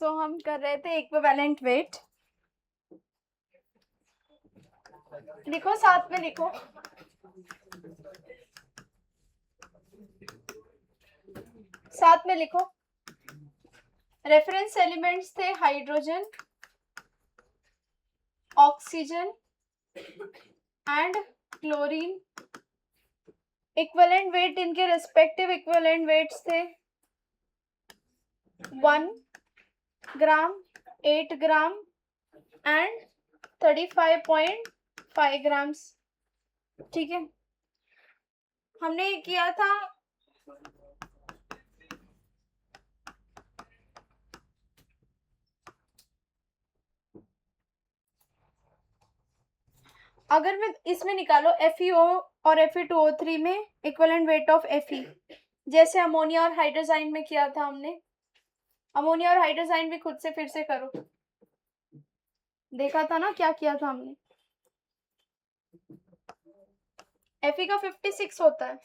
सो हम कर रहे थे इक्विवेलेंट वेट। लिखो, साथ में लिखो। साथ में लिखो। रेफरेंस एलिमेंट्स थे hydrogen, oxygen and chlorine. Equivalent weight, इनके रेस्पेक्टिव इक्विवेलेंट वेट्स थे 1 ग्राम, 8 ग्राम एंड 35.5 ग्राम्स। ठीक है, हमने किया था अगर मैं इसमें निकालो FeO और Fe2O3 में इक्विवेलेंट वेट ऑफ Fe, जैसे अमोनिया और हाइड्रोजाइन में किया था हमने। अमोनिया और हाइड्रोजाइन भी खुद से फिर से करो, देखा था ना क्या किया था हमने। Fe का 56 होता है।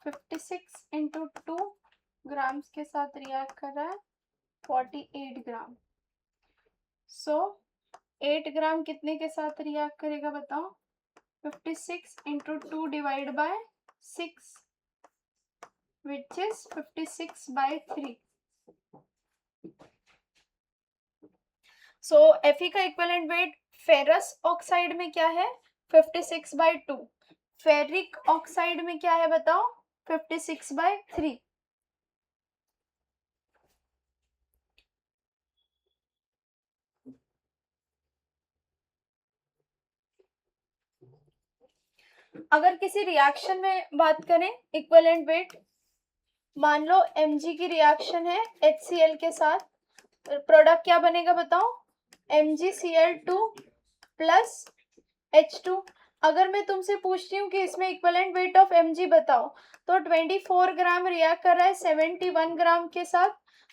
फिफ्टी सिक्स इंटू 2 ग्राम्स के साथ रिएक्ट कर रहा है 48 ग्राम। सो 8 ग्राम कितने के साथ रिएक्ट करेगा बताओ? 56 into 2 divide by 6 which is 56/3। So Fe का इक्विवेलेंट वेट फेरस ऑक्साइड में क्या है? 56/2। फेरिक ऑक्साइड में क्या है बताओ? 56/3। अगर किसी रिएक्शन में बात करें इक्विवेलेंट वेट, मान लो Mg की रिएक्शन है HCl के साथ, प्रोडक्ट क्या बनेगा बताओ? MgCl2 plus H2। अगर मैं तुमसे पूछती हूँ कि इसमें इक्विवेलेंट वेट ऑफ Mg बताओ, तो 24 ग्राम रिएक्ट कर रहा है 71 ग्राम के साथ,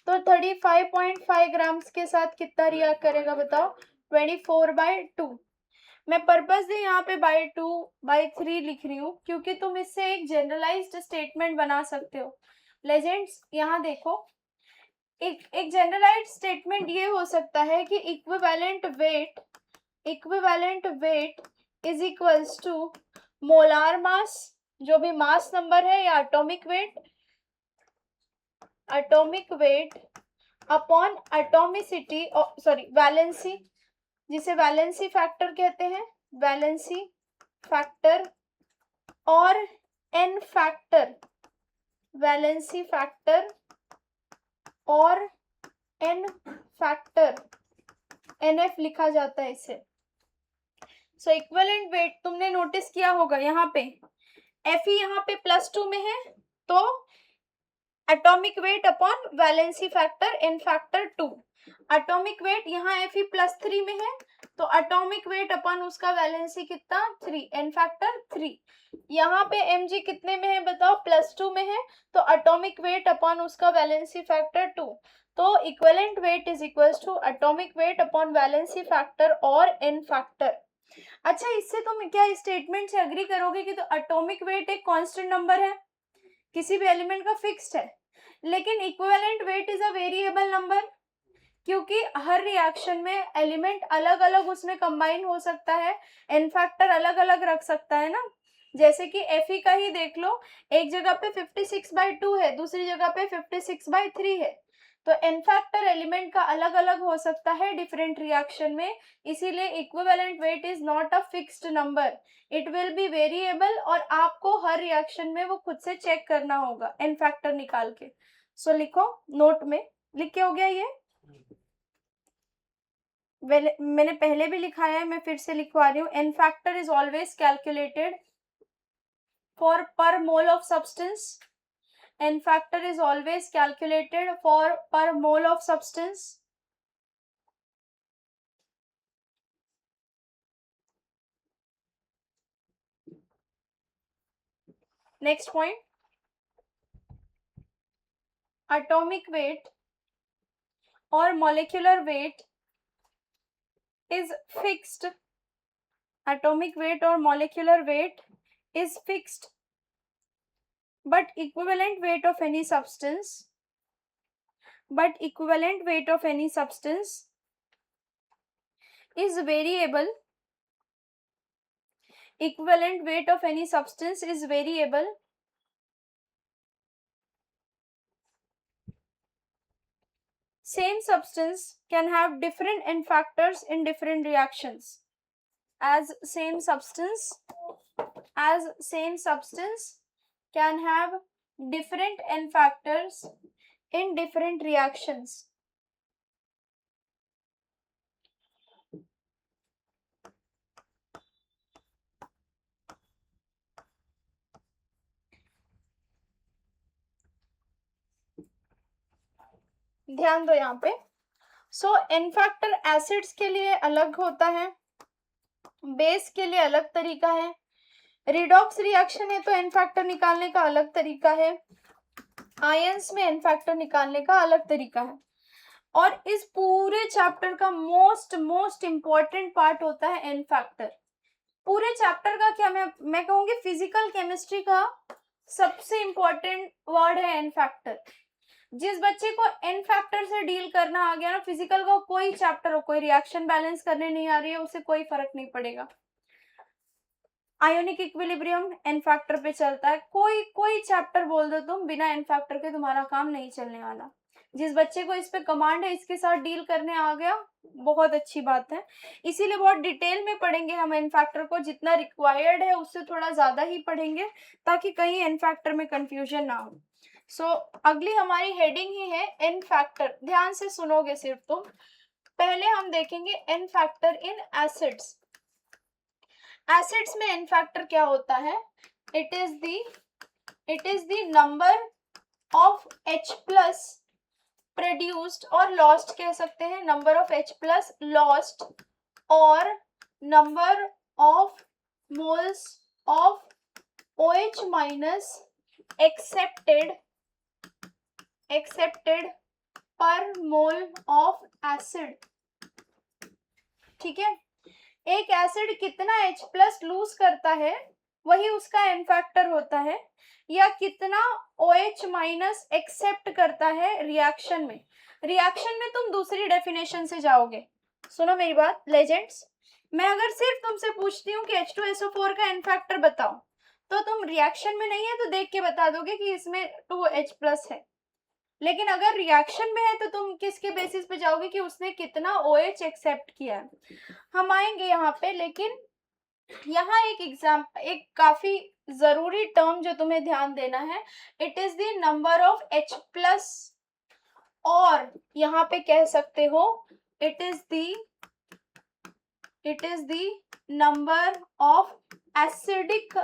तो 35.5 ग्राम्स के साथ कितना रिएक्ट करेगा बताओ? 24/2। मैं पर्पस से यहाँ पे बाय 2/3 लिख रही हूँ क्योंकि तुम इससे एक जनरलाइज्ड स्टेटमेंट बना सकते हो। लेजेंड्स, यहाँ देखो, एक जनरलाइज्ड स्टेटमेंट ये हो सकता है कि equivalent weight is equals to molar mass, जो भी मास नंबर है, या atomic weight upon atomicity, sorry valency, जिसे वैलेंसी फैक्टर कहते हैं, वैलेंसी फैक्टर, और एन फैक्टर, वैलेंसी फैक्टर और एन फैक्टर, NF लिखा जाता है इसे। सो इक्विवेलेंट वेट तुमने नोटिस किया होगा, यहाँ पे Fe यहाँ पे +2 में है, तो atomic weight upon valency factor n factor 2। Atomic weight यहाँ Fe +3 में है, तो एटॉमिक वेट अपॉन उसका वैलेंसी कितना? 3, एन फैक्टर 3। यहाँ पे Mg कितने में है बताओ? +2 में है, तो एटॉमिक वेट अपॉन उसका वैलेंसी फैक्टर 2। तो equivalent weight is equals to atomic weight upon valency factor और एन फैक्टर। अच्छा, इससे तुम क्या स्टेटमेंट से एग्री करोगे कि तो एटॉमिक वेट एक कांस्टेंट नंबर है, किसी भी एलिमेंट का फिक्स्ड है, लेकिन equivalent weight is a variable number, क्योंकि हर रिएक्शन में एलिमेंट अलग अलग उसमें कंबाइन हो सकता है, एन फैक्टर अलग अलग रख सकता है ना। जैसे कि Fe का ही देख लो, एक जगह पे 56/2 है, दूसरी जगह पे 56/3 है, तो एन फैक्टर एलिमेंट का अलग अलग हो सकता है डिफरेंट रिएक्शन में। इसीलिए equivalent weight is not a fixed number, it will be variable, और आपको हर रिएक्शन में वो खुद से चेक करना होगा एन फैक्टर निकाल के। सो लिखो, नोट में लिख के हो गया ये। मैंने पहले भी लिखाया है, मैं फिर से लिखवा रही हूँ। N factor is always calculated for per mole of substance. N factor is always calculated for per mole of substance. Next point, atomic weight or molecular weight is fixed. Atomic weight or molecular weight is fixed, but equivalent weight of any substance is variable. Equivalent weight of any substance is variable. Same substance can have different N factors in different reactions. As same substance can have different N factors in different reactions. ध्यान दो यहाँ पे. सो N factor acids के लिए अलग होता है, base के लिए अलग तरीका है, रिडॉक्स रिएक्शन है तो N फैक्टर निकालने का अलग तरीका है, आयंस में N फैक्टर निकालने का अलग तरीका है. और इस पूरे चैप्टर का मोस्ट इंपॉर्टेंट पार्ट होता है N फैक्टर. पूरे चैप्टर का क्या मैं कहूंगी फिजिकल केमिस्ट्री का सबसे इंपॉर्टेंट वर्ड है N फैक्टर. जिस बच्चे को N फैक्टर से डील करना आ गया ना, फिजिकल का कोई चैप्टर हो, कोई रिएक्शन बैलेंस करने नहीं आ रही है, उसे कोई फर्क नहीं पड़ेगा. आयोनिक इक्विलिब्रियम N फैक्टर पे चलता है. कोई चैप्टर बोल दो तुम, बिना N फैक्टर के तुम्हारा काम नहीं चलने वाला. जिस बच्चे को इस पे कमांड है, इसके साथ डील करने आ गया, बहुत अच्छी बात है. इसीलिए बहुत डिटेल में पढ़ेंगे हम N फैक्टर को. जितना रिक्वायर्ड है उससे थोड़ा ज्यादा ही पढ़ेंगे, ताकि कहीं N फैक्टर में कंफ्यूजन ना हो. सो अगली हमारी हेडिंग ही है N फैक्टर. ध्यान से सुनोगे सिर्फ तुम. पहले हम देखेंगे N factor in acids. Acids में N फैक्टर क्या होता है? It is the number of H plus produced और लॉस्ट कह सकते हैं, number of H plus lost, और number of moles of OH minus accepted पर मोल ऑफ एसिड. ठीक है, एक एसिड कितना H प्लस लूज करता है वही उसका N फैक्टर होता है, या कितना OH माइनस एक्सेप्ट करता है रिएक्शन में. रिएक्शन में तुम दूसरी डेफिनेशन से जाओगे. सुनो मेरी बात लेजेंड्स, मैं अगर सिर्फ तुमसे पूछती हूँ कि H2SO4 का N फैक्टर बताओ, तो तुम रिएक्शन में नहीं है तो देख के बता दोगे कि इसमें 2H प्लस है. लेकिन अगर रिएक्शन में है तो तुम किसके बेसिस पे जाओगे कि उसने कितना OH एक्सेप्ट किया है. हम आएंगे यहाँ पे, लेकिन यहाँ एक काफी जरूरी टर्म जो तुम्हें ध्यान देना है, it is the number of H plus, और यहाँ पे कह सकते हो it is the number of acidic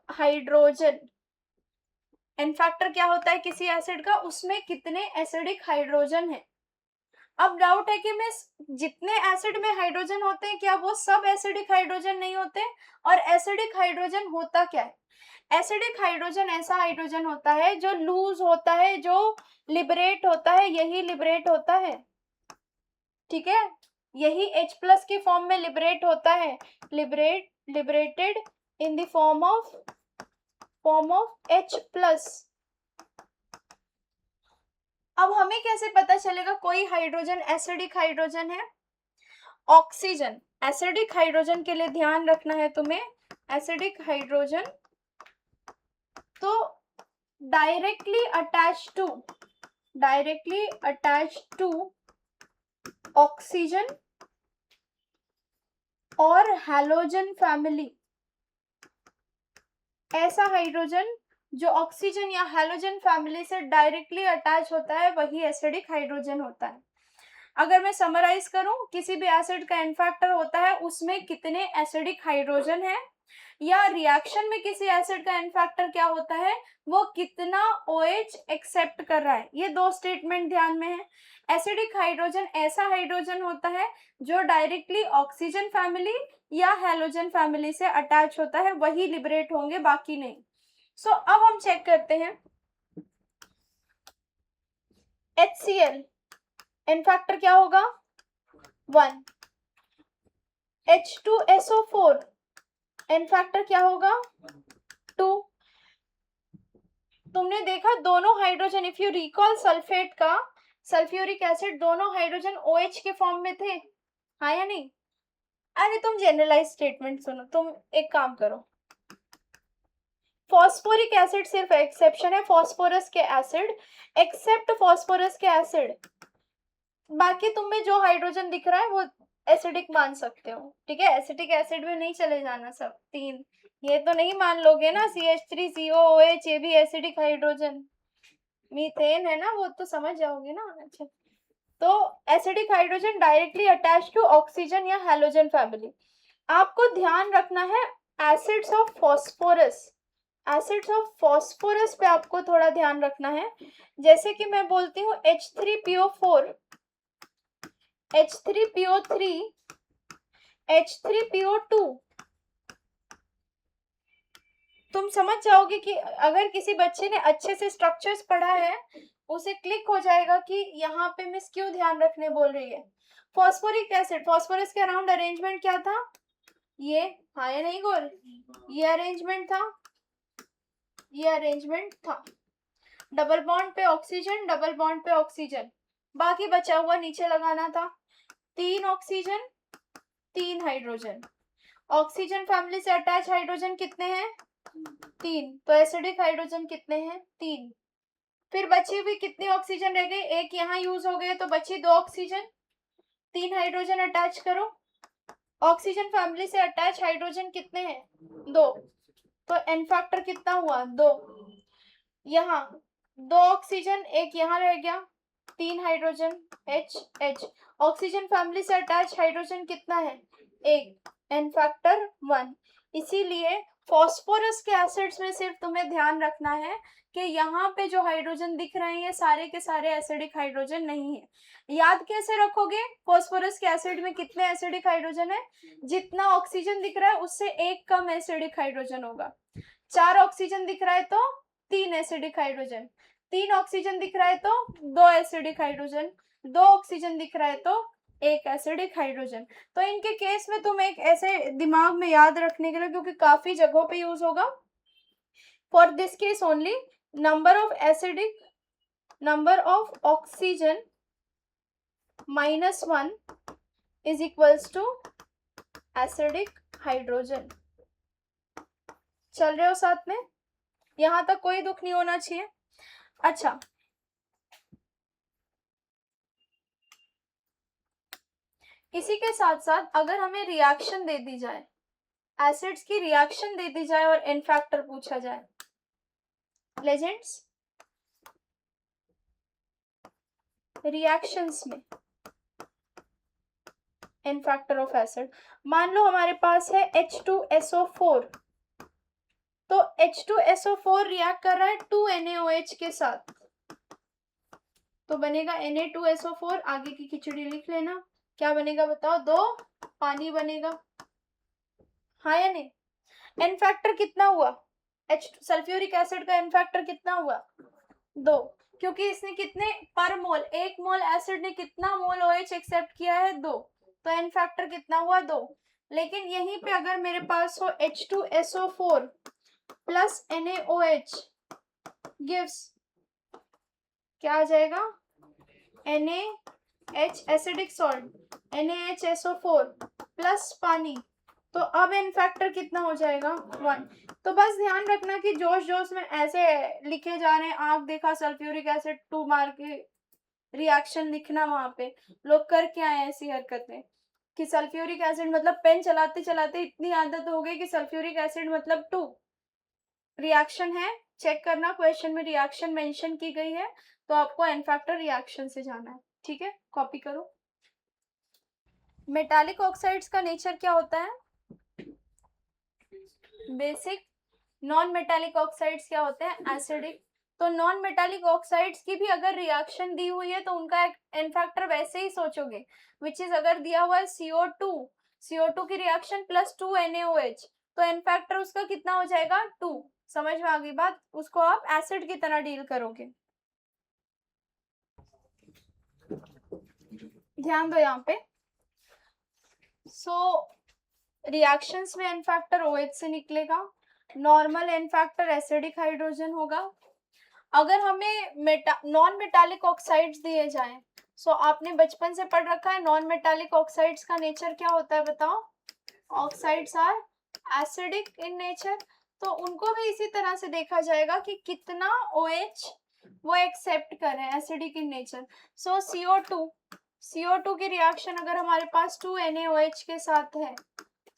hydrogen. N factor क्या होता है किसी एसिड का? उसमें कितने एसिडिक हाइड्रोजन है. अब डाउट है कि मैं जितने एसिड में हाइड्रोजन होते हैं क्या वो सब एसिडिक हाइड्रोजन नहीं होते? और एसिडिक हाइड्रोजन होता क्या है? एसिडिक हाइड्रोजन ऐसा हाइड्रोजन होता है जो लूज होता है, जो लिबरेट होता है, यही लिबरेट होता है. ठीक है, यही H प्लस की फॉर्म में लिबरेट होता है, liberated in the form of H plus. अब हमें कैसे पता चलेगा कोई हाइड्रोजन एसिडिक हाइड्रोजन है? ऑक्सीजन एसिडिक हाइड्रोजन के लिए ध्यान रखना है तुम्हें. एसिडिक हाइड्रोजन तो डायरेक्टली अटैच टू ऑक्सीजन और हैलोजन फैमिली. ऐसा हाइड्रोजन जो ऑक्सीजन या हैलोजन फैमिली से डायरेक्टली अटैच होता है वही एसिडिक हाइड्रोजन होता है. अगर मैं समराइज करूं, किसी भी एसिड का N फैक्टर होता है उसमें कितने एसिडिक हाइड्रोजन है, या रिएक्शन में किसी एसिड का N फैक्टर क्या होता है, वो कितना OH एक्सेप्ट कर रहा है. ये दो स्टेटमेंट ध्यान में है. एसिडिक हाइड्रोजन ऐसा हाइड्रोजन होता है जो डायरेक्टली ऑक्सीजन फैमिली या हैलोजन फैमिली से अटैच होता है, वही लिबरेट होंगे, बाकी नहीं. सो अब हम चेक करते हैं HCl एन फैक्टर क्या होगा 1, H2SO4 एन फैक्टर क्या होगा 2। तुमने देखा दोनों hydrogen, if you recall sulphate का सल्फ्यूरिक एसिड, दोनों हाइड्रोजन OH के फॉर्म में थे, हाँ या नहीं? अरे तुम जनरलाइज स्टेटमेंट सुनो, तुम एक काम करो, फॉस्फोरिक एसिड सिर्फ एक्सेप्शन है, फॉस्फोरस के एसिड, एक्सेप्ट फॉस्फोरस के एसिड, बाकी तुम में जो हाइड्रोजन दिख रहा है वो एसिडिक मान सकते हो, ठीक है? एसिटिक एसिड में नहीं चले जाना सब तीन, ये तो नहीं मान लोगे ना CH3COOH, ये भी एसिडिक हाइड्रोजन, मीथेन है ना, वो तो समझ जाओगे ना। अच्छा, तो acidic hydrogen directly attach to oxygen या हैलोजन फैमिली। आपको ध्यान रखना है acids of phosphorus, acids of phosphorus पे आपको थोड़ा ध्यान रखना है। जैसे कि मैं बोलती हूँ H3PO4, H3PO3, H3PO2, तुम समझ जाओगे कि अगर किसी बच्चे ने अच्छे से स्ट्रक्चर्स पढ़ा है उसे क्लिक हो जाएगा कि यहाँ पे मिस क्यों ध्यान रखने बोल रही है। फॉस्फोरिक एसिड, फॉस्फोरस के अराउंड अरेंजमेंट क्या था, ये, हाँ या नहीं गोल, ये अरेंजमेंट था, ये अरेंजमेंट था, डबल बॉन्ड पे ऑक्सीजन, डबल बॉन्ड पे ऑक्सीजन, बाकी बचा हुआ नीचे लगाना था, 3 ऑक्सीजन 3 हाइड्रोजन, ऑक्सीजन फैमिली से अटैच हाइड्रोजन कितने हैं 3, तो एसिडिक हाइड्रोजन कितने हैं 3। फिर बची हुई कितनी ऑक्सीजन रह गई, एक यहाँ यूज हो गए तो बची 2 ऑक्सीजन, 3 हाइड्रोजन अटैच करो, ऑक्सीजन फैमिली से अटैच हाइड्रोजन कितने हैं 2, तो एन फैक्टर कितना हुआ 2, यहाँ 2 ऑक्सीजन, एक यहाँ रह गया, 3 हाइड्रोजन H, ऑक्सीजन फैमिली से अटैच हाइड्रोजन कितना है 1, एन फैक्टर 1। इसीलिए फॉस्फोरस के एसिड्स में सिर्फ तुम्हें ध्यान रखना है कि यहाँ पे जो हाइड्रोजन दिख रहे हैं ये सारे के सारे एसिडिक हाइड्रोजन नहीं है। याद कैसे रखोगे, फॉस्फोरस के एसिड में कितने एसिडिक हाइड्रोजन है, जितना ऑक्सीजन दिख रहा है उससे एक कम एसिडिक हाइड्रोजन होगा। 4 ऑक्सीजन दिख रहा है तो 3 एसिडिक हाइड्रोजन, 3 ऑक्सीजन दिख रहा है तो 2 एसिडिक हाइड्रोजन, 2 ऑक्सीजन दिख रहा है तो 1 एसिडिक हाइड्रोजन। तो इनके केस में तुम एक ऐसे दिमाग में याद रखने के लिए, क्योंकि काफी जगहों पे यूज होगा, for this case only number of acidic, number of oxygen -1 is equals to acidic hydrogen. चल रहे हो साथ में, यहां तक कोई दुख नहीं होना चाहिए। अच्छा, इसी के साथ साथ अगर हमें रिएक्शन दे दी जाए, एसिड्स की रिएक्शन दे दी जाए और एन फैक्टर पूछा जाए, लेजेंड्स रिएक्शंस में एन फैक्टर ऑफ एसिड, मान लो हमारे पास है H2SO4, तो H2SO4 रिएक्ट कर रहा है 2NaOH के साथ, तो बनेगा Na2SO4, आगे की खिचड़ी लिख लेना, क्या बनेगा बताओ, 2 पानी बनेगा, हाँ या नहीं? एन फैक्टर कितना हुआ, सल्फ्यूरिक एसिड का एन फैक्टर कितना हुआ 2, क्योंकि इसने कितने पर मोल, 1 मोल एसिड ने कितना मोल OH एक्सेप्ट किया है 2, तो एन फैक्टर कितना हुआ 2। लेकिन यहीं पे अगर मेरे पास हो H2SO4 प्लस NaOH गिव्स, क्या आ जाएगा, NaH acidic salt, NaHSO4 plus पानी, तो अब एन फैक्टर कितना हो जाएगा 1। तो बस ध्यान रखना कि जोश जोश में ऐसे लिखे जा रहे हैं, आंख देखा सल्फ्यूरिक एसिड 2 मार के रिएक्शन लिखना, वहां पे लोग कर क्या है ऐसी हरकतें कि सल्फ्यूरिक एसिड मतलब पेन चलाते चलाते इतनी आदत हो गई कि सल्फ्यूरिक एसिड मतलब 2, रिएक्शन है, चेक करना क्वेश्चन में रिएक्शन मेंशन की गई है, तो आपको एन फैक्टर रिएक्शन से जाना है, ठीक है, कॉपी करो। मेटालिक ऑक्साइड्स का नेचर क्या होता है, बेसिक। नॉन मेटालिक ऑक्साइड्स क्या होते हैं, एसिडिक। तो नॉन मेटालिक ऑक्साइड्स की भी अगर रिएक्शन दी हुई है तो उनका एन फैक्टर वैसे ही सोचोगे, विच इज अगर दिया हुआ है CO2 की रिएक्शन प्लस 2 NaOH, तो एन फैक्टर उसका कितना हो जाएगा 2। समझ में आ गई बात, उसको आप एसिड की तरह डील करोगे। ध्यान दो यहाँ पे। सो रिएक्शंस में एन फैक्टर OH से निकलेगा, normal n factor acidic hydrogen होगा। अगर हमें नॉन मेटालिक ऑक्साइड्स दिए जाएं, सो आपने बचपन से पढ़ रखा है नॉन मेटालिक ऑक्साइड्स का नेचर क्या होता है, बताओ। Oxides are acidic in nature, तो उनको भी इसी तरह से देखा जाएगा कि कितना OH वो एक्सेप्ट कर रहे हैं, acidic in nature. So CO2 की रिएक्शन अगर हमारे पास 2 NaOH के साथ है,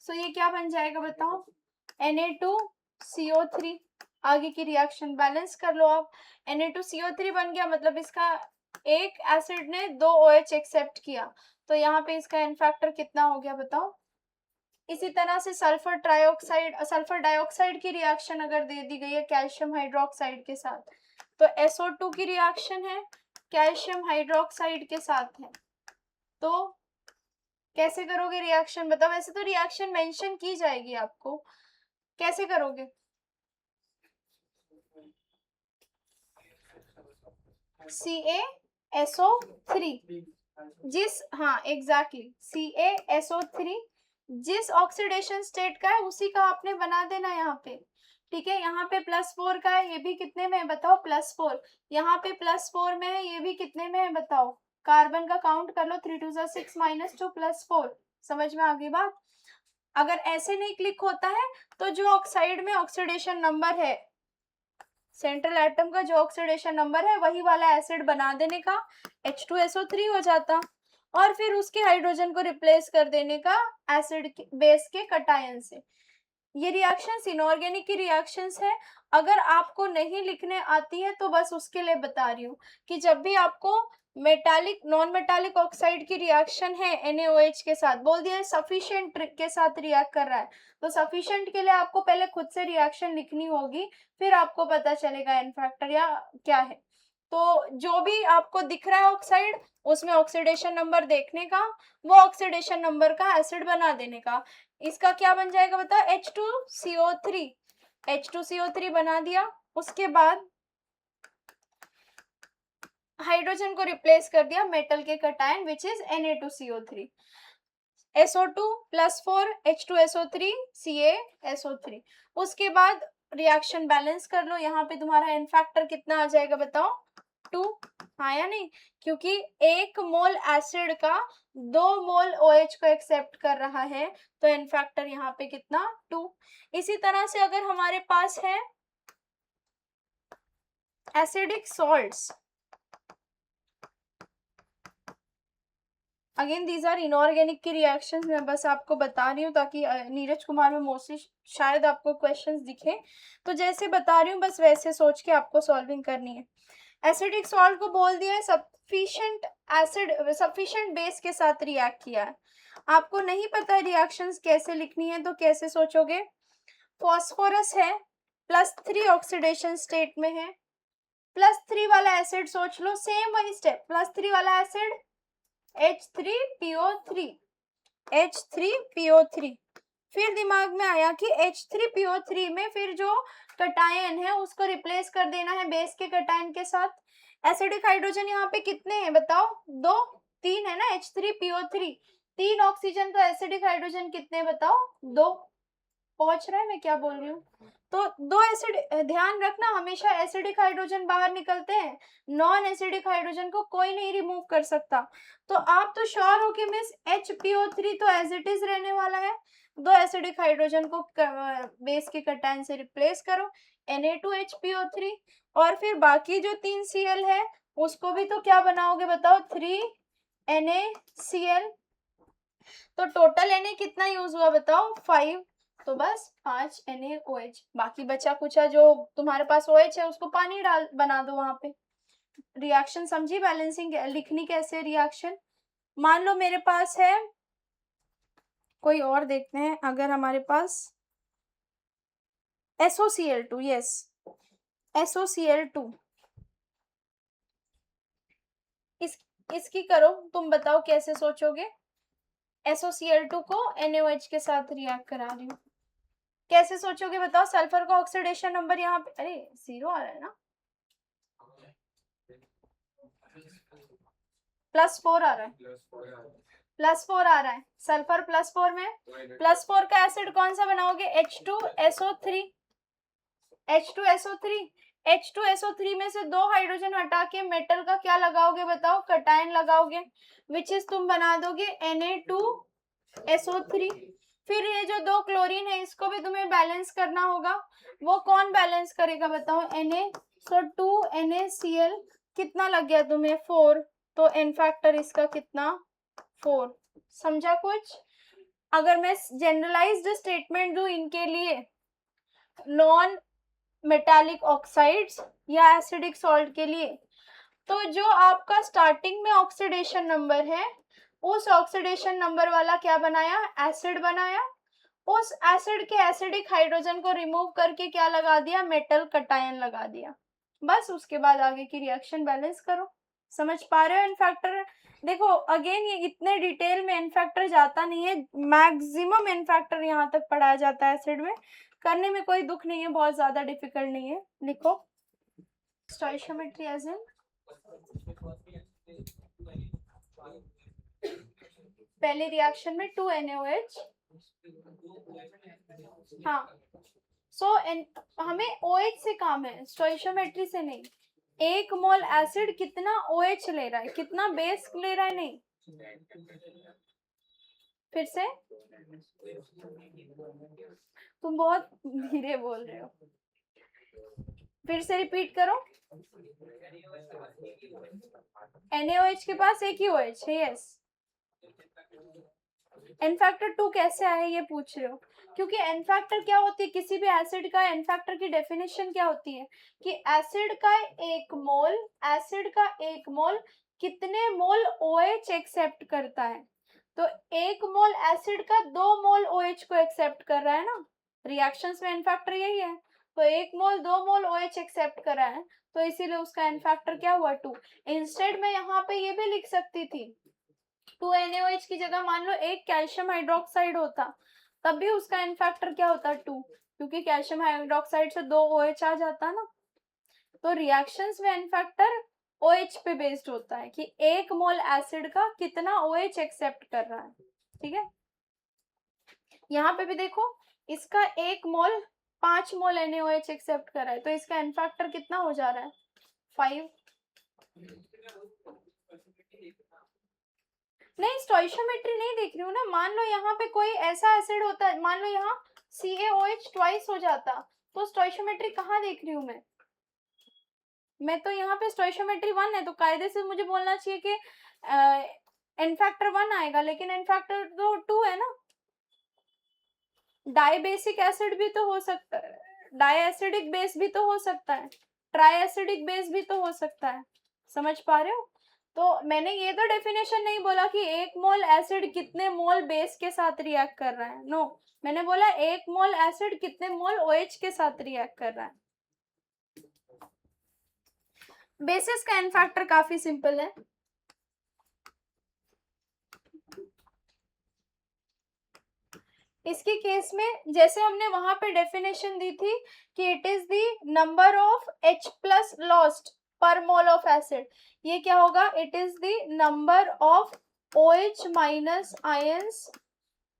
सो ये क्या बन जाएगा बताओ, Na2CO3। आगे की रिएक्शन बैलेंस कर लो आप, Na2CO3 बन गया, मतलब इसका एक एसिड ने 2 OH एक्सेप्ट किया, तो यहाँ पे इसका एन फैक्टर कितना हो गया बताओ। इसी तरह से सल्फर डाइऑक्साइड की रिएक्शन अगर दे दी गई है कैल्शियम हाइड्रोक्साइड के साथ, तो SO2 की रिएक्शन है कैल्शियम हाइड्रोक्साइड के साथ है, तो कैसे करोगे रिएक्शन बताओ। वैसे तो रिएक्शन मेंशन की जाएगी आपको, कैसे करोगे। CaSO3 हाँ एग्जैक्टली CaSO3 जिस ऑक्सीडेशन स्टेट का है उसी का आपने बना देना यहाँ पे, ठीक है। यहाँ पे +4 का है, ये भी कितने में है बताओ, +4। यहाँ पे +4 में है, ये भी कितने में है बताओ। कार्बन का काउंट कर लो, 3 2 6 -2 +4। समझ में आ गई बात। अगर ऐसे नहीं क्लिक होता है तो जो ऑक्साइड में ऑक्सीडेशन नंबर है, सेंट्रल एटम का जो ऑक्सीडेशन नंबर है वही वाला एसिड बना देने का, H2SO3 हो जाता, और फिर उसके हाइड्रोजन को रिप्लेस कर देने का एसिड बेस के कटायन से। ये रिएक्शंस इनऑर्गेनिक की रिएक्शंस है। अगर आपको नहीं लिखने आती है तो बस उसके लिए बता रही हूँ कि जब भी आपको मेटालिक नॉन मेटालिक ऑक्साइड की रिएक्शन है NaOH के साथ, बोल दिया सफिशिएंट के साथ रिएक्ट कर रहा है, तो सफिशिएंट के लिए आपको पहले खुद से रिएक्शन लिखनी होगी, फिर आपको पता चलेगा एन फैक्टर या क्या है। तो जो भी आपको दिख रहा है ऑक्साइड, उसमें ऑक्सीडेशन नंबर देखने का, वो ऑक्सीडेशन नंबर का एसिड बना देने का। इसका क्या बन जाएगा बताओ, H2CO3 बना दिया। उसके बाद हाइड्रोजन को रिप्लेस कर दिया मेटल के cation which is Na2CO3, SO2 +4 H2SO3 CaSO3। उसके बाद रिएक्शन बैलेंस कर लो, यहाँ पे तुम्हारा एन फैक्टर कितना आ जाएगा बताओ, 2। हाँ या नहीं, क्योंकि 1 मोल एसिड का 2 मोल OH को एक्सेप्ट कर रहा है, तो एन फैक्टर यहाँ पे कितना, 2। इसी तरह से अगर हमारे पास है acidic salts, again these are inorganic की रिएक्शंस, मैं बस आपको बता रही हूँ ताकि नीरज कुमार में मोस्टली शायद आपको क्वेश्चंस दिखे, तो जैसे बता रही हूँ बस वैसे सोच के आपको सॉल्विंग करनी है। एसिडिक सॉल्ट को बोल दिया है सफिशिएंट बेस के साथ रिएक्ट किया है। आपको नहीं पता है रिएक्शंस कैसे लिखनी है, तो कैसे सोचोगे। फॉस्फोरस है, +3 ऑक्सीडेशन स्टेट में है, +3 वाला एसिड सोच लो, सेम वही स्टेप, +3 वाला एसिड H3PO3। फिर दिमाग में आया कि H3PO3 में फिर जो कटायन है उसको रिप्लेस कर देना है बेस के कटायन के साथ। एसिडिक हाइड्रोजन यहाँ पे कितने हैं बताओ, 2 3 है ना, H3PO3 3 ऑक्सीजन, तो एसिडिक हाइड्रोजन कितने बताओ, 2। पहुंच रहा है मैं क्या बोल रही हूँ। तो 2 एसिड, ध्यान रखना हमेशा एसिडिक हाइड्रोजन बाहर निकलते हैं, नॉन एसिडिक हाइड्रोजन को कोई नहीं रिमूव कर सकता। तो आप तो श्योर हो कि मिस HPO3 तो एज इट इज रहने वाला है, 2 एसिडिक हाइड्रोजन को बेस के कटायन से रिप्लेस करो, Na2HPO3, और फिर बाकी जो 3 Cl है उसको भी तो क्या बनाओगे बताओ, 3NaCl। तो टोटल Na कितना यूज हुआ बताओ, 5, तो बस 5 NaOH, बाकी बचा कुचा जो तुम्हारे पास OH है उसको पानी डाल बना दो वहां पे। रिएक्शन समझी, बैलेंसिंग लिखनी कैसे रिएक्शन। मान लो मेरे पास है कोई और, देखते हैं अगर हमारे पास SOCl2, यस SOCl2, इसकी करो, तुम बताओ कैसे सोचोगे। SOCl2 को NaOH के साथ रिएक्ट करा रही हूँ, कैसे सोचोगे बताओ। सल्फर का ऑक्सीडेशन नंबर यहाँ पे, अरे 0 आ रहा है ना, +4 आ रहा है, +4 आ रहा है। सल्फर +4 में, +4 का एसिड कौन सा बनाओगे? H2SO3, H2SO3, H2SO3 में से 2 हाइड्रोजन हटा के मेटल का क्या लगाओगे बताओ? कटायन लगाओगे, विच इज तुम बना दोगे Na2SO3। फिर ये जो 2 क्लोरीन है इसको भी तुम्हें बैलेंस करना होगा, वो कौन बैलेंस करेगा बताओ? Na, सो 2NaCl कितना लग गया तुम्हें? 4, तो एन फैक्टर इसका कितना? 4। समझा कुछ? अगर मैं जनरलाइज्ड स्टेटमेंट दूं इनके लिए, नॉन मेटालिक ऑक्साइड्स या एसिडिक सॉल्ट के लिए, तो जो आपका स्टार्टिंग में ऑक्सीडेशन नंबर है, उस ऑक्सीडेशन नंबर वाला क्या बनाया? एसिड बनाया। उस एसिड के एसिडिक हाइड्रोजन को रिमूव करके क्या लगा दिया? मेटल कटायन लगा दिया। बस उसके बाद आगे की रिएक्शन बैलेंस करो। समझ पा रहे हो एन फैक्टर? देखो अगेन ये इतने डिटेल में एन फैक्टर जाता नहीं है, मैक्सिमम एन फैक्टर यहाँ तक पढ़ाया जाता है एसिड में, करने में कोई दुख नहीं है, बहुत ज्यादा डिफिकल्ट नहीं है। लिखो स्टोइशियोमेट्री एज इन, पहले रिएक्शन में 2NaOH, हाँ सो हमें OH से काम है, स्टोइशियोमेट्री से नहीं। 1 मोल एसिड कितना OH ले रहा है, कितना बेस ले रहा है? नहीं, फिर से तुम बहुत धीरे बोल रहे हो, फिर से रिपीट करो। NaOH के पास एक ही OH है, यस। एन फैक्टर 2 कैसे आए ये पूछ रहे हो? क्योंकि एन फैक्टर क्या होती है किसी भी एसिड का? एन फैक्टर की डेफिनेशन क्या होती है कि एसिड का 1 मोल, एसिड का 1 मोल कितने मोल OH एक्सेप्ट करता है? तो 1 मोल एसिड का 2 मोल OH को एक्सेप्ट कर रहा है ना, रिएक्शंस में एन फैक्टर यही है। तो 1 मोल 2 मोल OH एक्सेप्ट कर रहा है, तो इसीलिए उसका एन फैक्टर क्या हुआ? 2। इंस्टेड में यहाँ पे ये भी लिख सकती थी, 2NaOH की जगह मान लो 1 कैल्शियम हाइड्रोक्साइड होता, तब भी उसका एन फैक्टर क्या होता? 2, क्योंकि कैल्शियम हाइड्रोक्साइड से 2 OH आ जाता ना। तो रिएक्शंस में एन फैक्टर OH पे बेस्ड होता है कि 1 मोल एसिड का कितना OH एक्सेप्ट कर रहा है। ठीक है, यहाँ पे भी देखो इसका 1 मोल 5 मोल NaOH एक्सेप्ट कर रहा है, तो इसका एन फैक्टर कितना हो जा रहा है? 5। नहीं, स्टोइशियोमेट्री नहीं देख रही हूँ ना। मान लो यहाँ पे कोई ऐसा एसिड होता है, मान लो यहाँ CaOH ट्वाइस हो जाता, तो स्टोइशियोमेट्री कहाँ देख रही हूँ मैं तो यहाँ पे स्टोइशियोमेट्री 1 है, तो कायदे से मुझे बोलना चाहिए कि एन फैक्टर 1 आएगा, लेकिन एन फैक्टर तो 2 है ना। डाई बेसिक एसिड भी तो हो सकता है, डाई एसिडिक बेस भी तो हो सकता है, ट्राई एसिडिक बेस भी तो हो सकता है। समझ पा रहे हो? तो मैंने ये तो डेफिनेशन नहीं बोला कि 1 मोल एसिड कितने मोल बेस के साथ रिएक्ट कर रहा है, नो। मैंने बोला 1 मोल एसिड कितने मोल OH के साथ रिएक्ट कर रहा है। बेसिस का एन फैक्टर काफी सिंपल है। इसके केस में जैसे हमने वहां पे डेफिनेशन दी थी कि it is the number of H plus lost पर मोल ऑफ एसिड, ये क्या होगा? It is the number of OH minus ions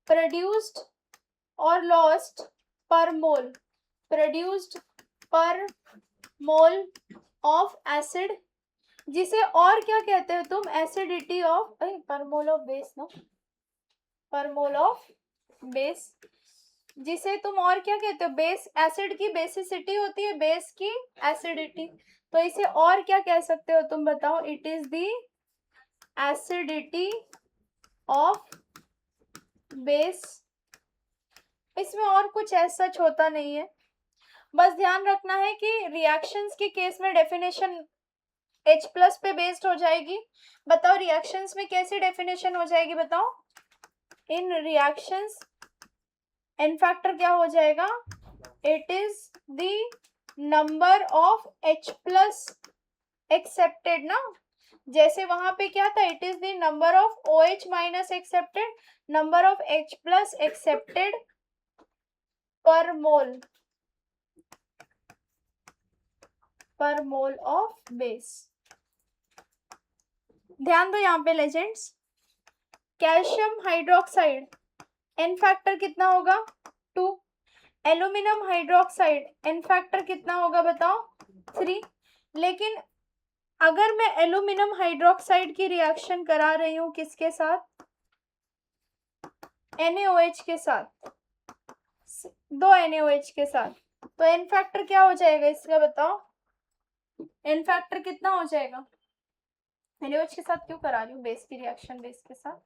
produced और लॉस्ट पर मोल, प्रोड्यूस्ड पर मोल ऑफ एसिड, जिसे और क्या कहते हो तुम? एसिडिटी ऑफ, पर मोल ऑफ बेस ना, पर मोल ऑफ बेस, जिसे तुम और क्या कहते हो? बेस, एसिड की बेसिसिटी होती है, बेस की एसिडिटी, तो इसे और क्या कह सकते हो तुम बताओ? It is the acidity of base. इसमें और कुछ ऐसा होता नहीं है, बस ध्यान रखना है कि रिएक्शंस के केस में डेफिनेशन H प्लस पे बेस्ड हो जाएगी। बताओ रिएक्शंस में कैसी डेफिनेशन हो जाएगी बताओ? इन रिएक्शंस एन फैक्टर क्या हो जाएगा? It is the number of H plus accepted ना, जैसे वहां पे क्या था? It is the number of OH minus accepted, number of H plus accepted पर मोल ऑफ बेस। ध्यान दो यहाँ पे legends, calcium hydroxide n factor कितना होगा 2, एल्यूमिनियम हाइड्रोक्साइड एन फैक्टर कितना होगा बताओ 3। लेकिन अगर मैं एल्यूमिनियम हाइड्रोक्साइड की रिएक्शन करा रही हूं किसके साथ, NaOH के साथ, 2 NaOH के साथ, तो एन फैक्टर क्या हो जाएगा इसका बताओ, एन फैक्टर कितना हो जाएगा, NaOH के साथ क्यों करा रही हूँ, बेस की रिएक्शन बेस के साथ,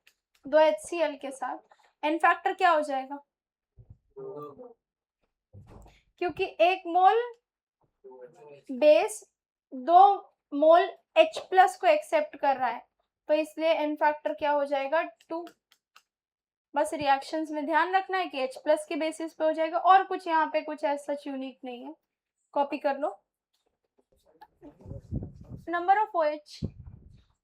2 HCl के साथ, एन फैक्टर क्या हो जाएगा, क्योंकि 1 मोल बेस 2 मोल H प्लस को एक्सेप्ट कर रहा है, तो इसलिए एन फैक्टर क्या हो जाएगा 2। बस रिएक्शंस में ध्यान रखना है कि H प्लस के बेसिस पे हो जाएगा, और कुछ यहाँ पे कुछ ऐसा यूनिक नहीं है, कॉपी कर लो। नंबर ऑफ OH,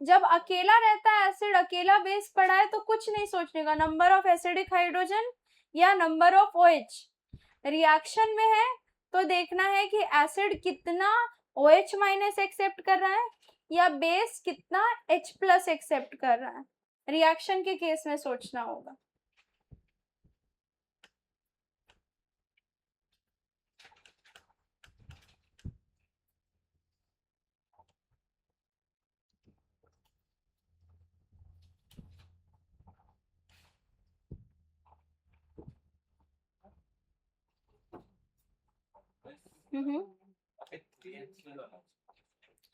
जब अकेला रहता है एसिड, अकेला बेस पड़ा है तो कुछ नहीं सोचने का, नंबर ऑफ एसिडिक हाइड्रोजन या नंबर ऑफ OH। रिएक्शन में है तो देखना है कि एसिड कितना OH माइनस एक्सेप्ट कर रहा है या बेस कितना H प्लस एक्सेप्ट कर रहा है, रिएक्शन के केस में सोचना होगा।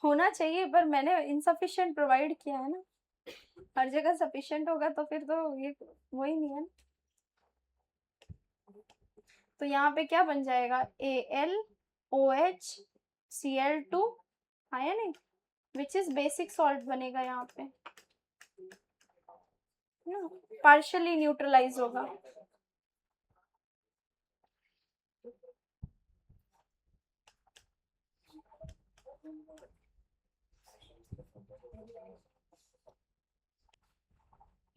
होना चाहिए, पर मैंने इनसफिशिएंट प्रोवाइड किया है ना, हर जगह सफिशिएंट होगा तो फिर तो ये वही नहीं है। तो यहाँ पे क्या बन जाएगा, AlOH Cl2 आया नहीं, विच इज बेसिक सॉल्ट बनेगा यहाँ पे ना, पार्शियली न्यूट्रलाइज होगा।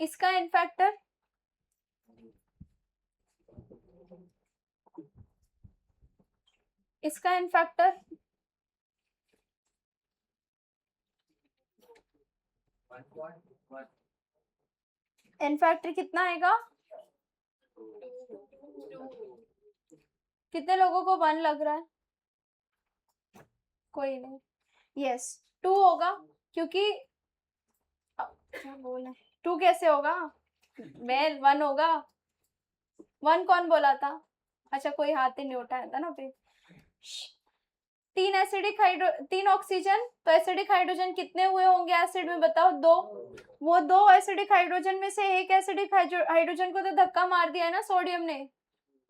इसका एन फैक्टर इसका एन फैक्टर एन फैक्टर कितना आएगा, कितने लोगों को 1 लग रहा है, कोई नहीं, यस 2 होगा, क्योंकि क्या बोल है 2 कैसे होगा, वेल 1 होगा, 1 कौन बोला था, अच्छा कोई हाथ ही नहीं उठाया था ना फिर। 3 ऑक्सीजन, तो एसिडिक हाइड्रोजन कितने हुए होंगे एसिड में बताओ 2, वो 2 एसिडिक हाइड्रोजन में से एक एसिडिक हाइड्रोजन को तो धक्का मार दिया है ना सोडियम ने,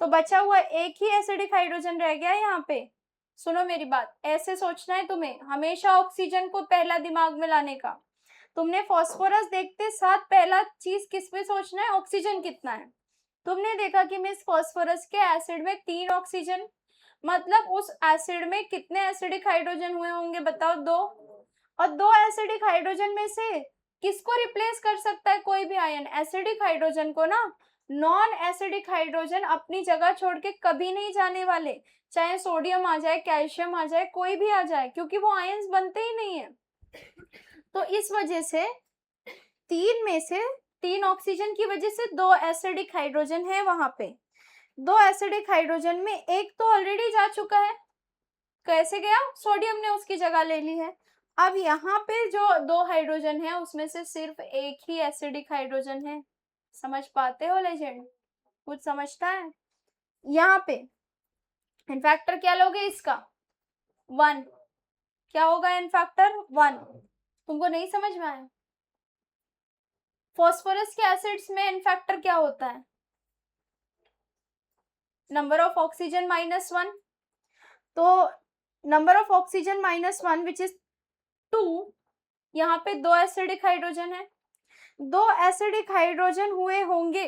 तो बचा हुआ एक ही एसिडिक हाइड्रोजन रह गया यहाँ पे। सुनो मेरी बात, ऐसे सोचना है तुम्हें, हमेशा ऑक्सीजन को पहला दिमाग में लाने का। तुमने फास्फोरस देखते साथ पहला चीज किस पे सोचना है, ऑक्सीजन कितना है। तुमने देखा कि मिस फास्फोरस के एसिड में 3 ऑक्सीजन, मतलब उस एसिड में कितने एसिडिक हाइड्रोजन हुए होंगे बताओ 2, और 2 एसिडिक हाइड्रोजन में से किसको रिप्लेस कर सकता है कोई भी आयन, एसिडिक हाइड्रोजन को ना। नॉन एसिडिक हाइड्रोजन अपनी जगह छोड़ के कभी नहीं जाने वाले, चाहे सोडियम आ जाए, कैल्शियम आ जाए, कोई भी आ जाए, क्योंकि वो आयंस बनते ही नहीं है। तो इस वजह से 3 में से 3 ऑक्सीजन की वजह से 2 एसिडिक हाइड्रोजन है वहां पे। 2 एसिडिक हाइड्रोजन में एक तो ऑलरेडी जा चुका है, कैसे गया, सोडियम ने उसकी जगह ले ली है। अब यहाँ पे जो 2 हाइड्रोजन है उसमें से सिर्फ एक ही एसिडिक हाइड्रोजन है, समझ पाते हो लेजेंड, कुछ समझता है। यहाँ पे एन फैक्टर क्या लोगे इसका 1, क्या होगा एन फैक्टर 1, तुमको नहीं समझ में आया। फास्फोरस के एसिड्स में एन फैक्टर क्या होता है, नंबर ऑफ ऑक्सीजन -1, तो number of oxygen -1 which is 2, यहाँ पे 2 एसिडिक हाइड्रोजन है, 2 एसिडिक हाइड्रोजन हुए होंगे,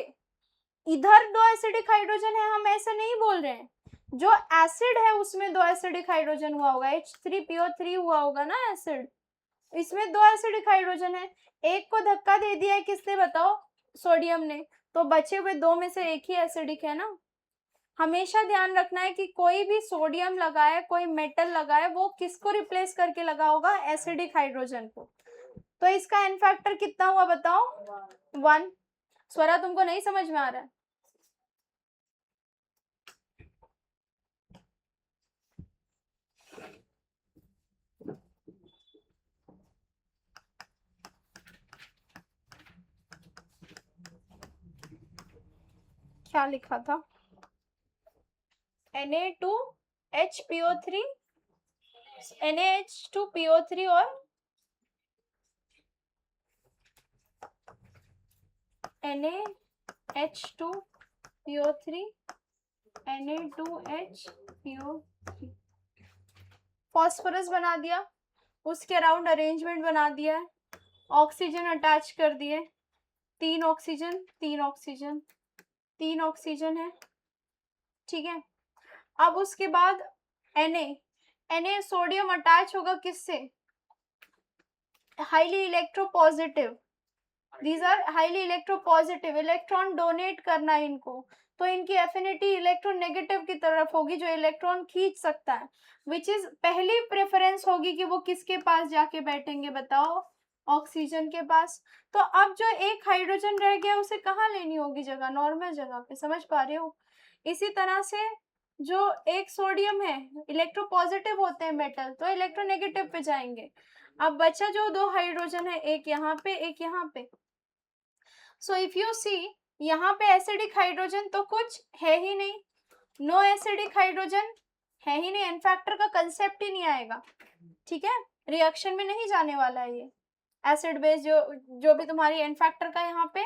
इधर 2 एसिडिक हाइड्रोजन है, हम ऐसे नहीं बोल रहे हैं, जो एसिड है उसमें 2 एसिडिक हाइड्रोजन हुआ होगा, H3PO3 हुआ होगा ना एसिड, इसमें 2 एसिडिक हाइड्रोजन है, एक को धक्का दे दिया है किसने बताओ, सोडियम ने, तो बचे हुए 2 में से एक ही एसिडिक है ना। हमेशा ध्यान रखना है कि कोई भी सोडियम लगाए, कोई मेटल लगाए, वो किसको रिप्लेस करके लगा होगा, एसिडिक हाइड्रोजन को। तो इसका एन फैक्टर कितना हुआ बताओ? 1। स्वरा तुमको नहीं समझ में आ रहा है? क्या लिखा था? Na2HPO3 NaH2PO3 और Na(H2PO3 Na2HPO3 फॉस्फोरस बना दिया, उसके अराउंड अरेंजमेंट बना दिया है, ऑक्सीजन अटैच कर दिए, 3 ऑक्सीजन 3 ऑक्सीजन 3 ऑक्सीजन है, ठीक है। अब उसके बाद Na सोडियम अटैच होगा किससे? Highly electropositive, these are highly electropositive, electron donate करना है इनको, तो इनकी एफिनिटी इलेक्ट्रोनेगेटिव की तरफ होगी, जो इलेक्ट्रॉन खींच सकता है, विच इज पहली प्रेफरेंस होगी कि वो किसके पास जाके बैठेंगे बताओ? ऑक्सीजन के पास। तो अब जो एक हाइड्रोजन रह गया उसे कहाँ लेनी होगी जगह? नॉर्मल जगह पे, समझ पा रहे हो? इसी तरह से जो एक सोडियम है, इलेक्ट्रोपॉजिटिव होते हैं मेटल, तो इलेक्ट्रोनेगेटिव पे जाएंगे। अब बचा जो 2 हाइड्रोजन है, एक यहाँ पे एक यहाँ पे। सो इफ यू सी, यहाँ पे एसिडिक हाइड्रोजन तो कुछ है ही नहीं, नो एसिडिक हाइड्रोजन है ही नहीं, एन फैक्टर का कंसेप्ट ही नहीं आएगा, ठीक है, रिएक्शन में नहीं जाने वाला है ये एसिड बेस, जो भी तुम्हारी एन फैक्टर का यहाँ पे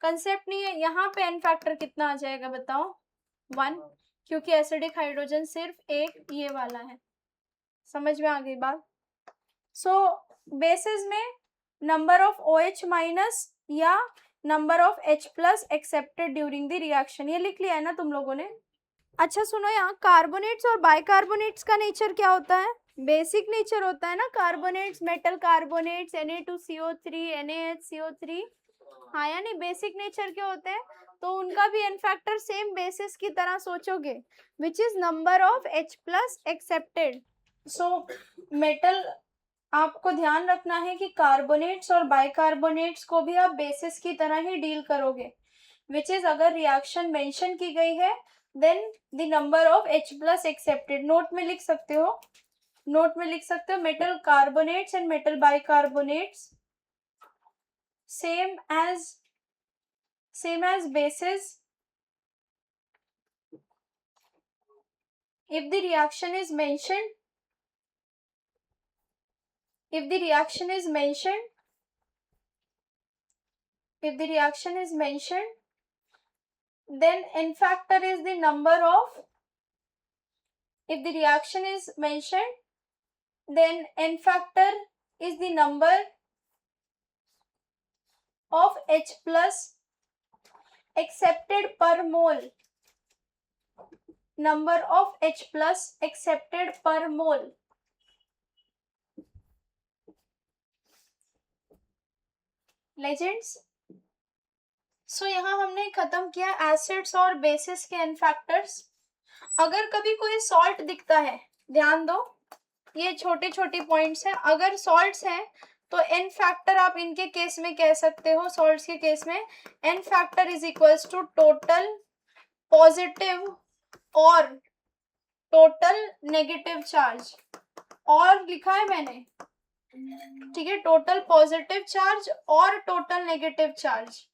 कंसेप्ट नहीं है। यहाँ पे एन फैक्टर कितना आ जाएगा बताओ? 1, क्योंकि एसिडिक हाइड्रोजन सिर्फ एक ये वाला है। समझ में आ गई बात? सो बेसिस में नंबर ऑफ OH माइनस या number of H plus accepted during the reaction, ये लिख लिया है ना तुम लोगों ने? अच्छा सुनो, यहाँ कार्बोनेट्स और बाइकार्बोनेट्स का नेचर क्या होता है? बेसिक नेचर होता है ना carbonates, metal carbonates, Na2CO3 NaHCO3, हाँ या नहीं? बेसिक नेचर क्या होते हैं? तो उनका भी एन फैक्टर सेम बेसिस की तरह सोचोगे, which is number of H plus accepted. So metal आपको ध्यान रखना है कि कार्बोनेट्स और बाइकार्बोनेट्स को भी आप बेसिस की तरह ही डील करोगे, विच इज अगर रिएक्शन मेंशन की गई है then the number of H plus accepted. Note में लिख सकते हो, नोट में लिख सकते हो, metal carbonates and metal bicarbonates same as bases if the reaction is mentioned, if the reaction is mentioned, if the reaction is mentioned, then n factor is the number of, if the reaction is mentioned, then n factor is the number of H plus accepted per mole, number of H plus accepted per mole। Legends, so यहाँ हमने खत्म किया acids और basis के N factors. अगर कभी कोई salt दिखता है, ध्यान दो, ये छोटे छोटे पॉइंट्स हैं, अगर सॉल्ट्स हैं तो एन फैक्टर आप इनके केस में कह सकते हो, सॉल्ट्स के केस में n factor is equals to total positive और टोटल नेगेटिव चार्ज, और लिखा है मैंने, ठीक है, टोटल पॉजिटिव चार्ज और टोटल नेगेटिव चार्ज।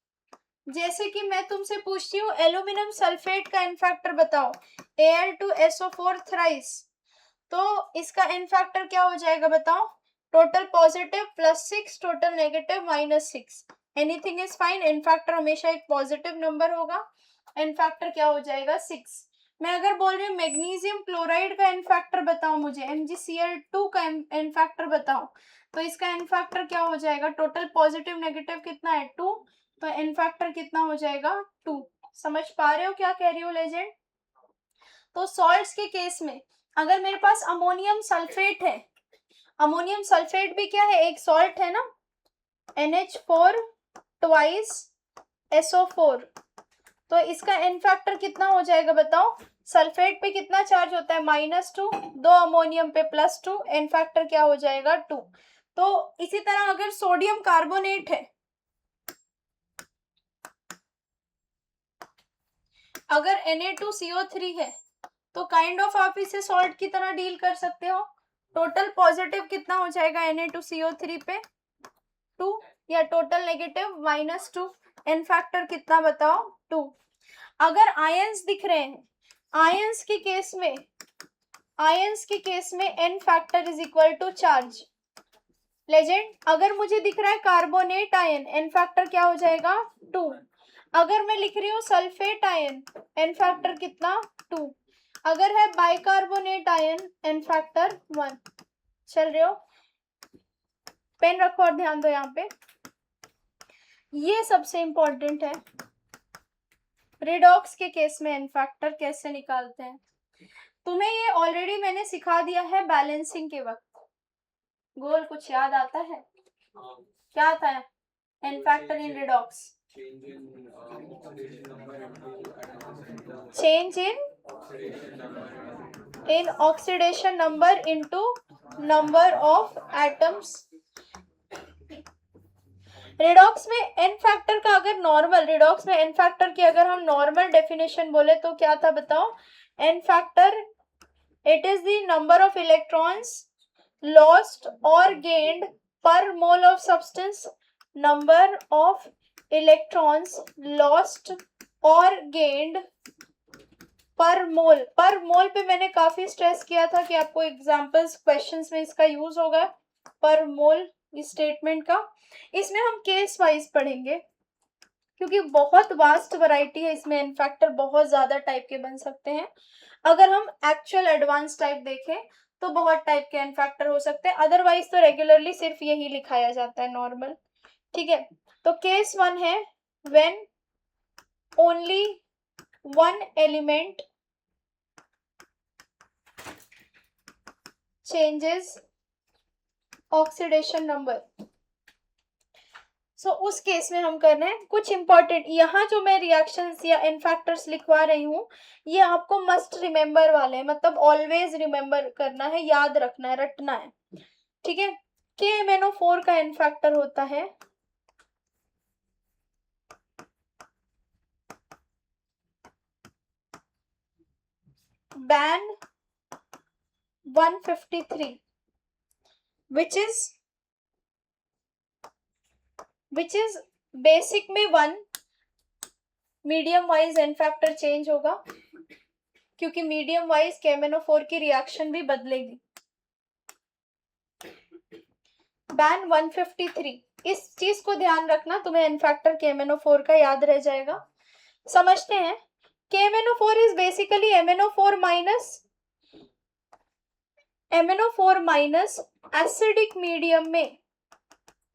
जैसे कि मैं तुमसे पूछती हूँ एल्यूमिनियम सल्फेट का एन फैक्टर बताओ, Al2SO4 थ्राइस, तो इसका एन फैक्टर क्या हो जाएगा बताओ? Total positive +6, total negative -6, anything is fine, n factor हमेशा एक पॉजिटिव नंबर होगा, एन फैक्टर क्या हो जाएगा? 6। मैं अगर बोल रही हूँ मैग्नीशियम क्लोराइड का एन फैक्टर बताओ मुझे, MgCl2 का एन फैक्टर बताओ, तो इसका एन फैक्टर क्या हो जाएगा? टोटल पॉजिटिव नेगेटिव कितना है? 2, तो एन फैक्टर कितना हो जाएगा? 2। समझ पा रहे हो क्या कह रही हो लेजेंड? तो सॉल्ट्स के केस में अगर मेरे पास अमोनियम सल्फेट है, अमोनियम सल्फेट भी क्या है? एक सॉल्ट है ना, NH4 ट्वाइस SO4, तो इसका एन फैक्टर कितना हो जाएगा बताओ? सल्फेट पे कितना चार्ज होता है? -2, 2 अमोनियम पे +2, एन फैक्टर क्या हो जाएगा? 2। तो इसी तरह अगर सोडियम कार्बोनेट है, अगर Na2CO3 है, तो काइंड ऑफ आप इसे सॉल्ट की तरह डील कर सकते हो। टोटल पॉजिटिव कितना हो जाएगा Na2CO3 पे 2, या टोटल नेगेटिव -2। एन फैक्टर कितना बताओ 2। अगर आयंस दिख रहे हैं, आयंस के केस में n factor is equal to charge. Legend, अगर मुझे दिख रहा है कार्बोनेट आयन, एन फैक्टर क्या हो जाएगा 2। अगर मैं लिख रही हूँ सल्फेट आयन, एन फैक्टर कितना 2। अगर है बाइकार्बोनेट आयन, एन फैक्टर 1। चल रहे हो, पेन रखो और ध्यान दो यहाँ पे, ये सबसे इंपॉर्टेंट है। रिडॉक्स के केस में एन फैक्टर कैसे निकालते हैं, तुम्हें ये ऑलरेडी मैंने सिखा दिया है बैलेंसिंग के वक्त। गोल कुछ याद आता है, क्या था n factor in redox? Change in oxidation number into number of atoms. Redox में एन फैक्टर का अगर नॉर्मल, रिडॉक्स में एन फैक्टर की अगर हम नॉर्मल डेफिनेशन बोले तो क्या था बताओ? N factor, it is the number of electrons lost और गेन्ड पर mole of substance. Number of electrons lost और गेन्ड पर मोल। पर मोल पे मैंने काफी स्ट्रेस किया था कि आपको एग्जांपल्स क्वेश्चंस में इसका यूज होगा, पर मोल इस स्टेटमेंट का। इसमें हम केस वाइज पढ़ेंगे क्योंकि बहुत वास्ट वैरायटी है इसमें, एन फैक्टर बहुत ज्यादा टाइप के बन सकते हैं। अगर हम एक्चुअल एडवांस टाइप देखें तो बहुत टाइप के एन फैक्टर हो सकते हैं, अदरवाइज तो रेगुलरली सिर्फ यही लिखाया जाता है नॉर्मल। ठीक है, तो केस 1 है when only one element changes oxidation number. So उस केस में हम कर रहे हैं कुछ इंपॉर्टेंट, यहाँ जो मैं रिएक्शंस या एन फैक्टर्स लिखवा रही हूँ ये आपको मस्ट रिमेंबर वाले हैं, मतलब ऑलवेज रिमेंबर करना है, याद रखना है, रटना है। ठीक है, KMnO4 का एन फैक्टर होता है बैन 153 which is बेसिक में 1, medium wise n factor change होगा क्योंकि मीडियम वाइज KMnO4 की रिएक्शन भी बदलेगी। बैन 153, इस चीज को ध्यान रखना, तुम्हें एन फैक्टर KMnO4 का याद रह जाएगा। समझते हैं, KMnO4 is basically MnO4 minus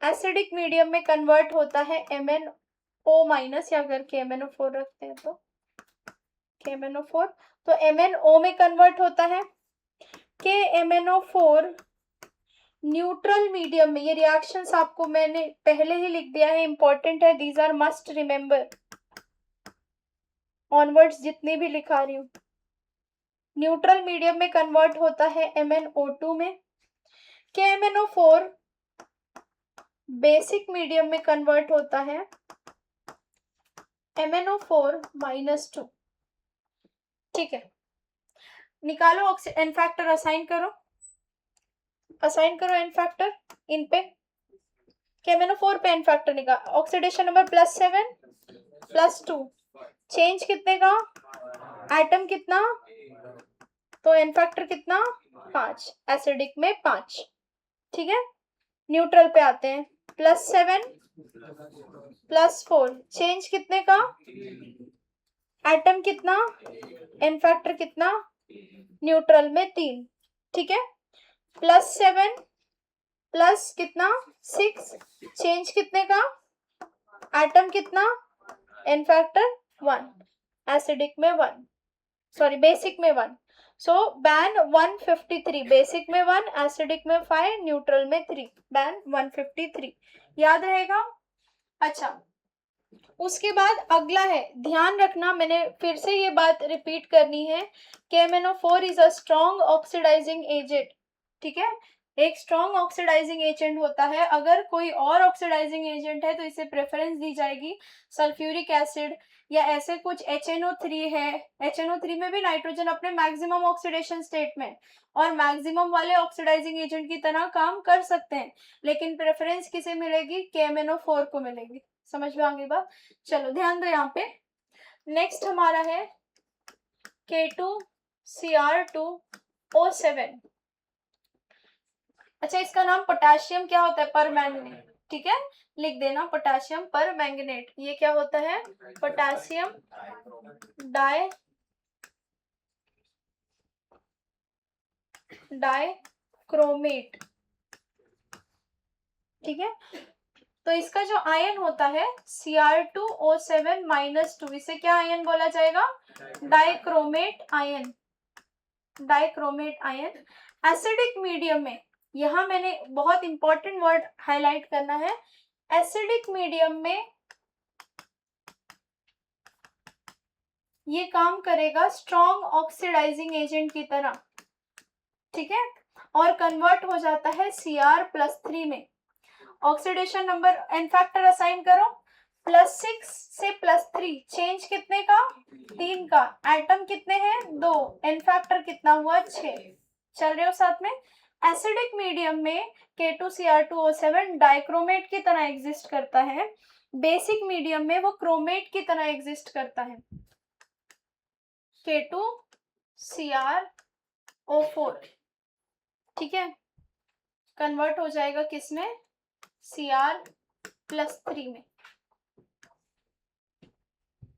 acidic medium में कन्वर्ट होता है MnO माइनस, या अगर KMnO4 रखते हैं तो KMnO4, तो MnO में कन्वर्ट होता है। KMnO4 न्यूट्रल मीडियम में, ये रिएक्शंस आपको मैंने पहले ही लिख दिया है, इंपॉर्टेंट है, these are must remember onwards जितनी भी लिखा रही हूँ। न्यूट्रल मीडियम में कन्वर्ट होता है MnO2 में। KMnO4 बेसिक मीडियम में कन्वर्ट होता है MnO4 -2। ठीक है, निकालो एन फैक्टर, असाइन करो एन फैक्टर इन पे। KMnO4 पे एन फैक्टर निकाल, ऑक्सीडेशन नंबर +7 +2, चेंज कितने का, एटम कितना, तो एन फैक्टर कितना 5, एसिडिक में 5। ठीक है, न्यूट्रल पे आते हैं, +7 +4, चेंज कितने का, एटम कितना, एन फैक्टर कितना, न्यूट्रल में 3। ठीक है, +7 प्लस कितना 6, चेंज कितने का, एटम कितना, एन फैक्टर 1, एसिडिक में 1, सॉरी बेसिक में 1। सो बैन 153, बेसिक में 1, एसिडिक में 5, न्यूट्रल में 3, बैन 153, याद रहेगा। अच्छा, उसके बाद अगला है, ध्यान रखना, मैंने फिर से ये बात रिपीट करनी है, KMnO4 is a strong oxidising agent. ठीक है, एक स्ट्रॉन्ग ऑक्सीडाइजिंग एजेंट होता है, अगर कोई और ऑक्सीडाइजिंग एजेंट है तो इसे प्रेफरेंस दी जाएगी। सल्फ्यूरिक एसिड या ऐसे कुछ HNO3 है, HNO3 में भी नाइट्रोजन अपने मैक्सिमम ऑक्सीडेशन स्टेट में और मैक्सिमम वाले ऑक्सीडाइजिंग एजेंट की तरह काम कर सकते हैं, लेकिन प्रेफरेंस किसे मिलेगी? KMnO4 को मिलेगी। समझ में आ गई बात? चलो ध्यान दो यहाँ पे। नेक्स्ट हमारा है K2Cr2O7। अच्छा, इसका नाम पोटेशियम क्या होता है? परमैंगनेट। ठीक है, लिख देना पोटेशियम परमैंगनेट। ये क्या होता है? Potassium dichromate. ठीक है, तो इसका जो आयन होता है Cr2O7-2, इसे क्या आयन बोला जाएगा? Dichromate ion. Dichromate ion acidic medium में, यहां मैंने बहुत इंपॉर्टेंट वर्ड हाईलाइट करना है, एसिडिक मीडियम में ये काम करेगा स्ट्रॉन्ग ऑक्सीडाइजिंग एजेंट की तरह। ठीक है, और कन्वर्ट हो जाता है Cr+3 में। Oxidation number n factor assign करो, +6 से +3, चेंज कितने का? 3 का। एटम कितने हैं? 2। एन फैक्टर कितना हुआ? 6। चल रहे हो साथ में? एसिडिक मीडियम में K2Cr2O7 डाइक्रोमेट की तरह एग्जिस्ट करता है, बेसिक मीडियम में वो क्रोमेट की तरह एग्जिस्ट करता है। K2Cr O4, ठीक है, कन्वर्ट हो जाएगा किसमें? Cr+3 में।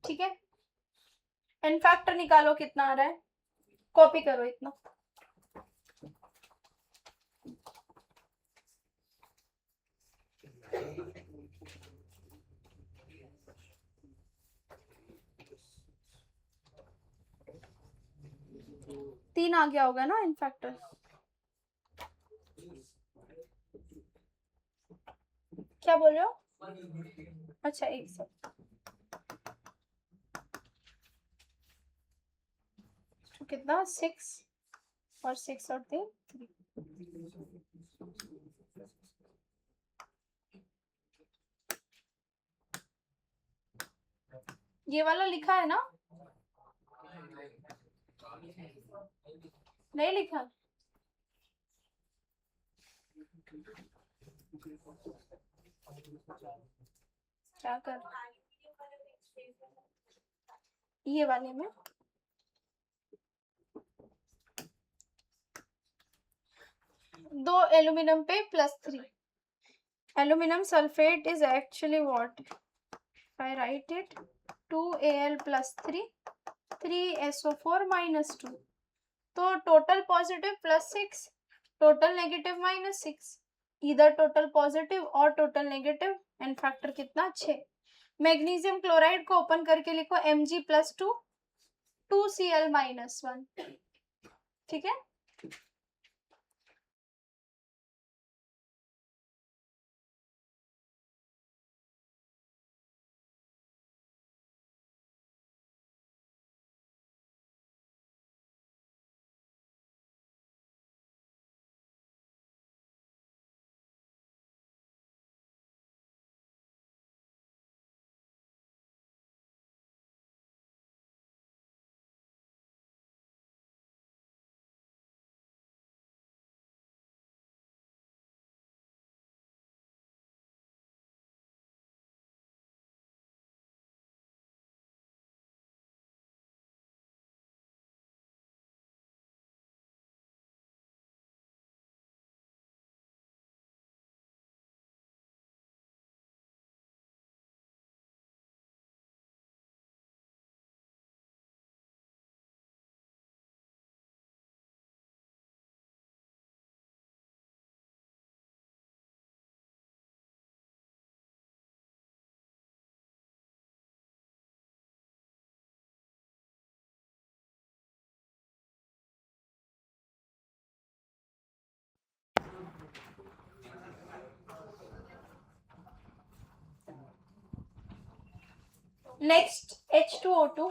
ठीक है, एन फैक्टर निकालो कितना आ रहा है, कॉपी करो इतना। तीन आ गया होगा ना इन फैक्टर? क्या बोल रहे हो? अच्छा, एक सेकंड, तो कितना? 6 और 6 और 3 3। ये वाला लिखा है ना? नहीं लिखा? क्या कर, ये वाले में 2 एल्यूमिनियम पे +3, aluminum sulfate is actually what? If I write it, 2Al+3, 3SO4-2, तो टोटल पॉजिटिव +6, टोटल नेगेटिव -6, इधर टोटल पॉजिटिव और टोटल नेगेटिव, एन फैक्टर कितना? 6। मैग्नीशियम क्लोराइड को ओपन करके लिखो Mg+2, 2Cl-1। ठीक है, नेक्स्ट H2O2,